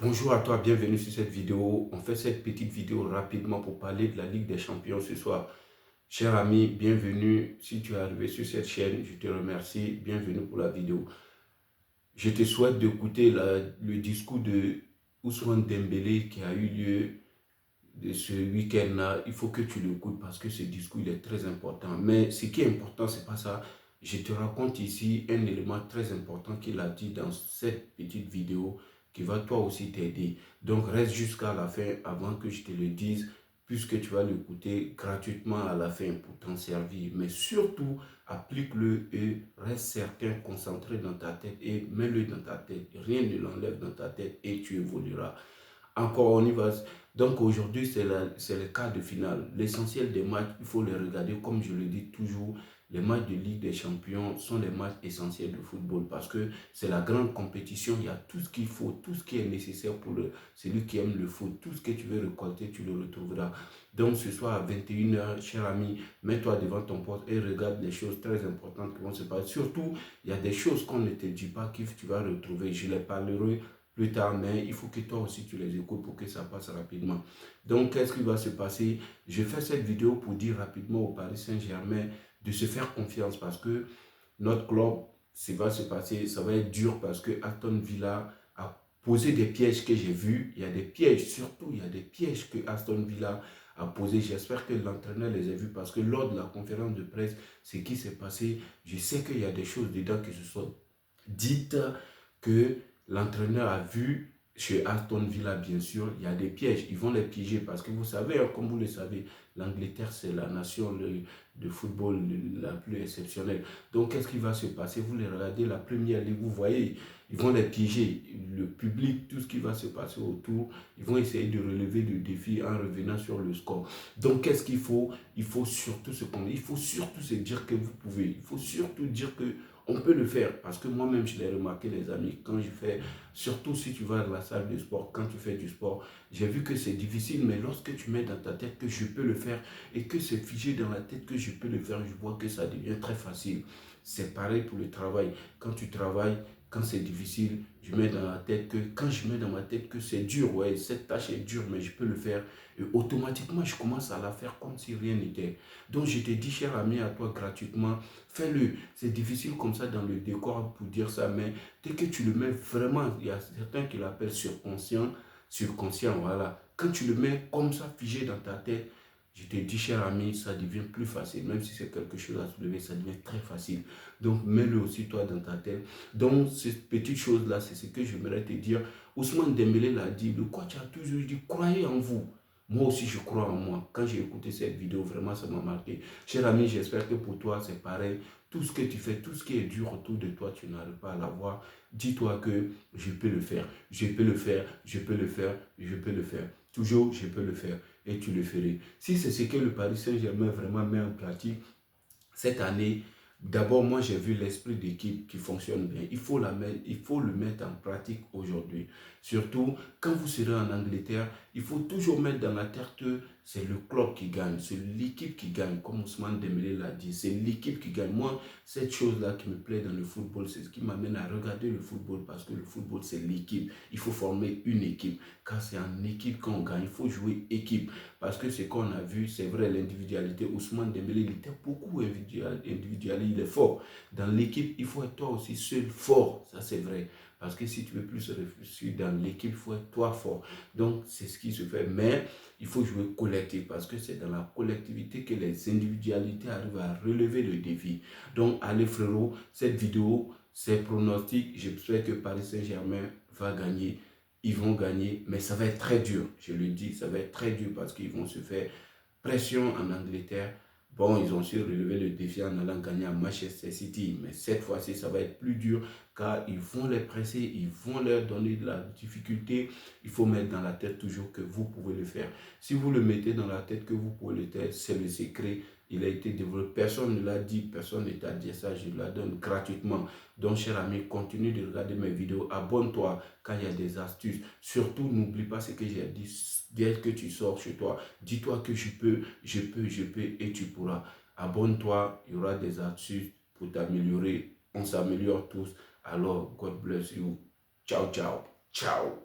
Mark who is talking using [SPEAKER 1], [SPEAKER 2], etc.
[SPEAKER 1] Bonjour à toi, bienvenue sur cette vidéo. On fait cette petite vidéo rapidement pour parler de la Ligue des Champions ce soir. Cher ami, bienvenue. Si tu es arrivé sur cette chaîne, je te remercie. Bienvenue pour la vidéo. Je te souhaite d'écouter le discours de Ousmane Dembélé qui a eu lieu de ce week-end-là. Il faut que tu l'écoutes parce que ce discours il est très important. Mais ce qui est important, c'est pas ça. Je te raconte ici un élément très important qu'il a dit dans cette petite vidéo qui va toi aussi t'aider. Donc reste jusqu'à la fin avant que je te le dise, puisque tu vas l'écouter gratuitement à la fin pour t'en servir. Mais surtout, applique-le et reste certain, concentré dans ta tête et mets-le dans ta tête. Rien ne l'enlève dans ta tête et tu évolueras. Encore, on y va. Donc aujourd'hui, c'est le quart de finale. L'essentiel des matchs, il faut les regarder. Comme je le dis toujours, les matchs de Ligue des Champions sont les matchs essentiels de football parce que c'est la grande compétition. Il y a tout ce qu'il faut, tout ce qui est nécessaire pour celui qui aime le foot. Tout ce que tu veux récolter, tu le retrouveras. Donc ce soir à 21h, cher ami, mets-toi devant ton poste et regarde les choses très importantes qui vont se passer. Surtout, il y a des choses qu'on ne te dit pas que tu vas retrouver. Je les parlerai plus tard, mais il faut que toi aussi tu les écoutes pour que ça passe rapidement. Donc, qu'est-ce qui va se passer? Je fais cette vidéo pour dire rapidement au Paris Saint-Germain de se faire confiance parce que notre club, ça va se passer, ça va être dur parce que Aston Villa a posé des pièges que j'ai vus. Il y a des pièges, surtout il y a des pièges que Aston Villa a posé. J'espère que l'entraîneur les a vus parce que lors de la conférence de presse, ce qui s'est passé, je sais qu'il y a des choses dedans qui se sont dites que l'entraîneur a vu chez Aston Villa, bien sûr, il y a des pièges. Ils vont les piéger parce que vous savez, comme vous le savez, l'Angleterre, c'est la nation de football la plus exceptionnelle. Donc, qu'est-ce qui va se passer? Vous les regardez, la première ligue, vous voyez, ils vont les piéger. Le public, tout ce qui va se passer autour, ils vont essayer de relever le défi en revenant sur le score. Donc, qu'est-ce qu'il faut? Il faut surtout il faut surtout se dire que vous pouvez. Il faut surtout dire que on peut le faire parce que moi-même, je l'ai remarqué, les amis, quand je fais, surtout si tu vas à la salle de sport, quand tu fais du sport, j'ai vu que c'est difficile, mais lorsque tu mets dans ta tête que je peux le faire et que c'est figé dans la tête que je peux le faire, je vois que ça devient très facile. C'est pareil pour le travail. Quand tu travailles, quand c'est difficile, je mets dans la tête que, quand je mets dans ma tête que c'est dur, ouais, cette tâche est dure, mais je peux le faire. Et automatiquement, je commence à la faire comme si rien n'était. Donc, je te dis, cher ami, à toi gratuitement, fais-le. C'est difficile comme ça dans le décor pour dire ça, mais dès que tu le mets vraiment, il y a certains qui l'appellent subconscient, voilà. Quand tu le mets comme ça, figé dans ta tête, je te dis, cher ami, ça devient plus facile. Même si c'est quelque chose à soulever, ça devient très facile. Donc, mets-le aussi toi dans ta tête. Donc, cette petite chose-là, c'est ce que j'aimerais te dire. Ousmane Dembélé l'a dit, le coach a toujours dit, croyez en vous. Moi aussi, je crois en moi. Quand j'ai écouté cette vidéo, vraiment, ça m'a marqué. Cher ami, j'espère que pour toi, c'est pareil. Tout ce que tu fais, tout ce qui est dur autour de toi, tu n'arrives pas à l'avoir. Dis-toi que je peux le faire. Je peux le faire. Je peux le faire. Je peux le faire. Toujours, je peux le faire. Et tu le ferais. Si c'est ce que le Paris Saint-Germain vraiment met en pratique cette année, d'abord, moi, j'ai vu l'esprit d'équipe qui fonctionne bien. Il faut le mettre en pratique aujourd'hui. Surtout, quand vous serez en Angleterre, il faut toujours mettre dans la tête que c'est le club qui gagne, c'est l'équipe qui gagne, comme Ousmane Dembélé l'a dit, c'est l'équipe qui gagne. Moi, cette chose-là qui me plaît dans le football, c'est ce qui m'amène à regarder le football, parce que le football, c'est l'équipe. Il faut former une équipe, car c'est en équipe qu'on gagne. Il faut jouer équipe, parce que ce qu'on a vu, c'est vrai, l'individualité. Ousmane Dembélé, il était beaucoup individuel, il est fort. Dans l'équipe, il faut être toi aussi seul fort, ça c'est vrai. Parce que si tu veux plus réfléchir dans l'équipe, il faut être toi fort. Donc, c'est ce qui se fait. Mais il faut jouer collectif parce que c'est dans la collectivité que les individualités arrivent à relever le défi. Donc, allez frérot, cette vidéo, c'est pronostic. Je souhaite que Paris Saint-Germain va gagner. Ils vont gagner, mais ça va être très dur. Je le dis, ça va être très dur parce qu'ils vont se faire pression en Angleterre. Bon, ils ont su relever le défi en allant gagner à Manchester City. Mais cette fois-ci, ça va être plus dur car ils vont les presser, ils vont leur donner de la difficulté. Il faut mettre dans la tête toujours que vous pouvez le faire. Si vous le mettez dans la tête que vous pouvez le faire, c'est le secret. Il a été développé. Personne ne l'a dit, personne ne t'a dit ça. Je la donne gratuitement. Donc, cher ami, continue de regarder mes vidéos. Abonne-toi quand il y a des astuces. Surtout, n'oublie pas ce que j'ai dit. Dès que tu sors chez toi, dis-toi que je peux, et tu pourras. Abonne-toi, il y aura des astuces pour t'améliorer. On s'améliore tous. Alors, God bless you. Ciao, ciao. Ciao.